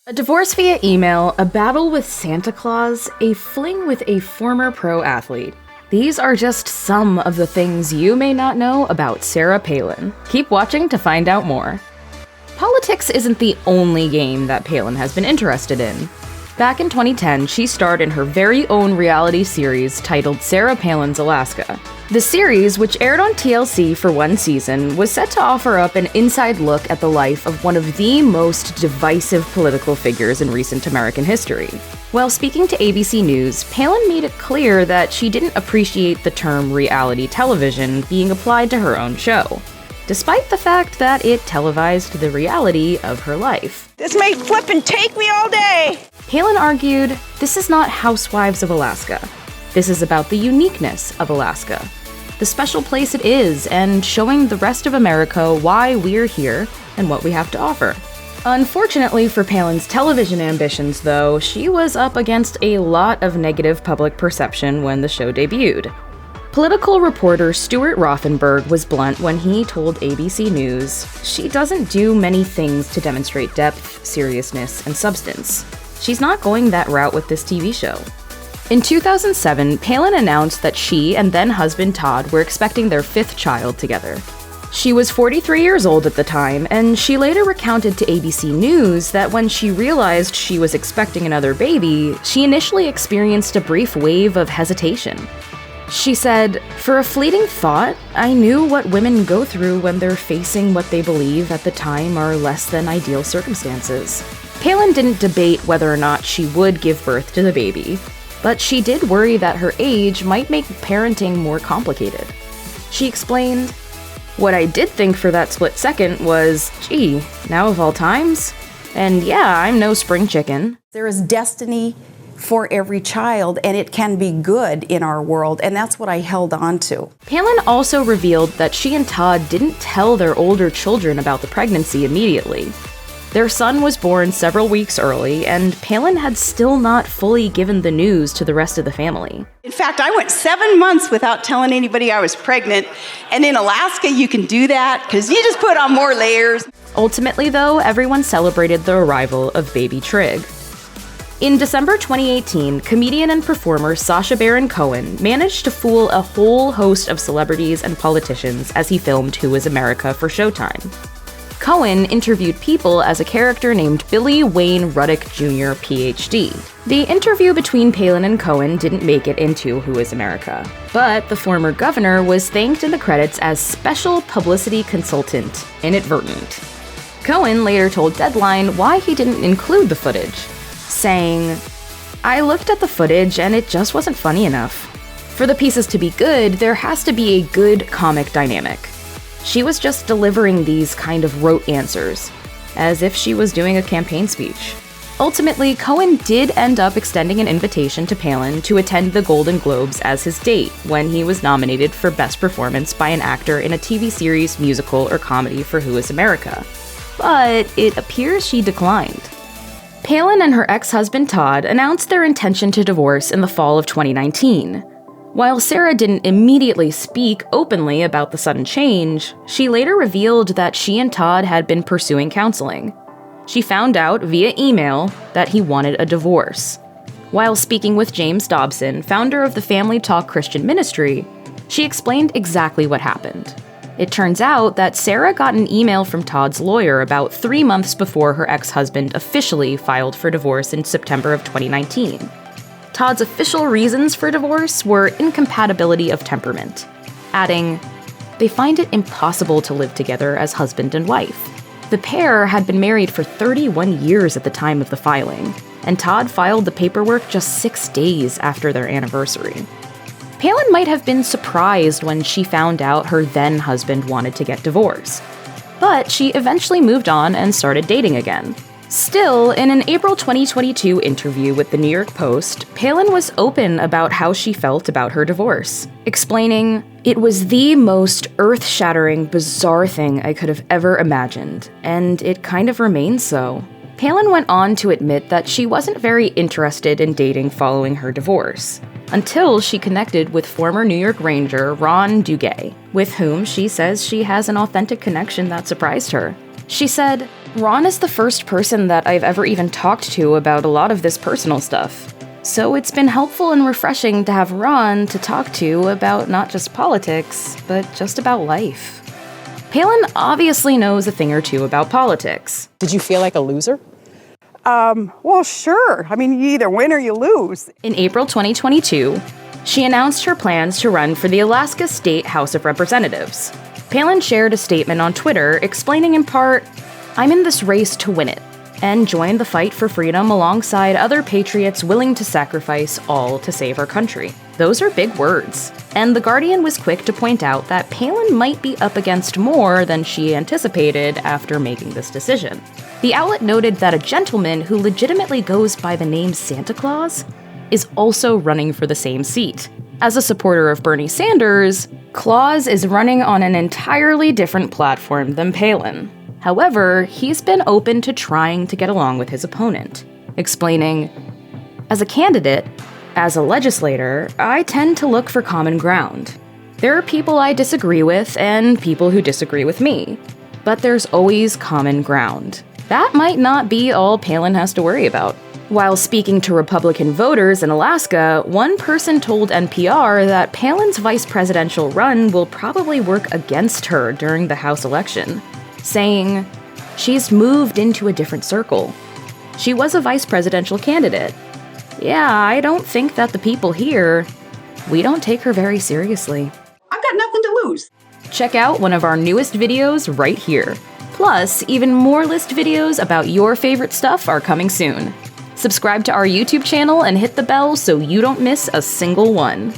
A divorce via email, a battle with Santa Claus, a fling with a former pro athlete. These are just some of the things you may not know about Sarah Palin. Keep watching to find out more. Politics isn't the only game that Palin has been interested in. Back in 2010, she starred in her very own reality series titled Sarah Palin's Alaska. The series, which aired on TLC for one season, was set to offer up an inside look at the life of one of the most divisive political figures in recent American history. While speaking to ABC News, Palin made it clear that she didn't appreciate the term reality television being applied to her own show, despite the fact that it televised the reality of her life. This may flip and take me all day! Palin argued, this is not Housewives of Alaska. This is about the uniqueness of Alaska, the special place it is, and showing the rest of America why we're here and what we have to offer. Unfortunately for Palin's television ambitions, though, she was up against a lot of negative public perception when the show debuted. Political reporter Stuart Rothenberg was blunt when he told ABC News, "She doesn't do many things to demonstrate depth, seriousness, and substance. She's not going that route with this TV show." In 2007, Palin announced that she and then-husband Todd were expecting their fifth child together. She was 43 years old at the time, and she later recounted to ABC News that when she realized she was expecting another baby, she initially experienced a brief wave of hesitation. She said, "For a fleeting thought, I knew what women go through when they're facing what they believe at the time are less than ideal circumstances." Palin didn't debate whether or not she would give birth to the baby, but she did worry that her age might make parenting more complicated. She explained, "What I did think for that split second was, gee, now of all times? And yeah, I'm no spring chicken." There is destiny for every child, and it can be good in our world, and that's what I held on to. Palin also revealed that she and Todd didn't tell their older children about the pregnancy immediately. Their son was born several weeks early, and Palin had still not fully given the news to the rest of the family. In fact, I went 7 months without telling anybody I was pregnant, and in Alaska you can do that because you just put on more layers. Ultimately, though, everyone celebrated the arrival of baby Trig. In December 2018, comedian and performer Sacha Baron Cohen managed to fool a whole host of celebrities and politicians as he filmed Who Is America for Showtime. Cohen interviewed people as a character named Billy Wayne Ruddock Jr., PhD. The interview between Palin and Cohen didn't make it into Who Is America, but the former governor was thanked in the credits as special publicity consultant, inadvertent. Cohen later told Deadline why he didn't include the footage, saying, "I looked at the footage and it just wasn't funny enough. For the pieces to be good, there has to be a good comic dynamic. She was just delivering these kind of rote answers, as if she was doing a campaign speech." Ultimately, Cohen did end up extending an invitation to Palin to attend the Golden Globes as his date when he was nominated for Best Performance by an Actor in a TV series, musical, or comedy for Who Is America. But it appears she declined. Palin and her ex-husband Todd announced their intention to divorce in the fall of 2019. While Sarah didn't immediately speak openly about the sudden change, she later revealed that she and Todd had been pursuing counseling. She found out via email that he wanted a divorce. While speaking with James Dobson, founder of the Family Talk Christian Ministry, she explained exactly what happened. It turns out that Sarah got an email from Todd's lawyer about 3 months before her ex-husband officially filed for divorce in September of 2019. Todd's official reasons for divorce were incompatibility of temperament, adding, "They find it impossible to live together as husband and wife." The pair had been married for 31 years at the time of the filing, and Todd filed the paperwork just 6 days after their anniversary. Palin might have been surprised when she found out her then-husband wanted to get divorced, but she eventually moved on and started dating again. Still, in an April 2022 interview with the New York Post, Palin was open about how she felt about her divorce, explaining, "It was the most earth-shattering, bizarre thing I could have ever imagined, and it kind of remains so." Palin went on to admit that she wasn't very interested in dating following her divorce, until she connected with former New York Ranger Ron Duguay, with whom she says she has an authentic connection that surprised her. She said, Ron is the first person that I've ever even talked to about a lot of this personal stuff. So it's been helpful and refreshing to have Ron to talk to about not just politics, but just about life. Palin obviously knows a thing or two about politics. Did you feel like a loser? Well, sure. I mean, you either win or you lose. In April 2022, she announced her plans to run for the Alaska State House of Representatives. Palin shared a statement on Twitter explaining in part, "I'm in this race to win it, and join the fight for freedom alongside other patriots willing to sacrifice all to save our country." Those are big words, and The Guardian was quick to point out that Palin might be up against more than she anticipated after making this decision. The outlet noted that a gentleman who legitimately goes by the name Santa Claus is also running for the same seat. As a supporter of Bernie Sanders, Claus is running on an entirely different platform than Palin. However, he's been open to trying to get along with his opponent, explaining, "As a candidate, as a legislator, I tend to look for common ground. There are people I disagree with and people who disagree with me, but there's always common ground." That might not be all Palin has to worry about. While speaking to Republican voters in Alaska, one person told NPR that Palin's vice presidential run will probably work against her during the House election, saying, "She's moved into a different circle. She was a vice presidential candidate. Yeah, I don't think that the people here, we don't take her very seriously." I've got nothing to lose. Check out one of our newest videos right here. Plus, even more list videos about your favorite stuff are coming soon. Subscribe to our YouTube channel and hit the bell so you don't miss a single one.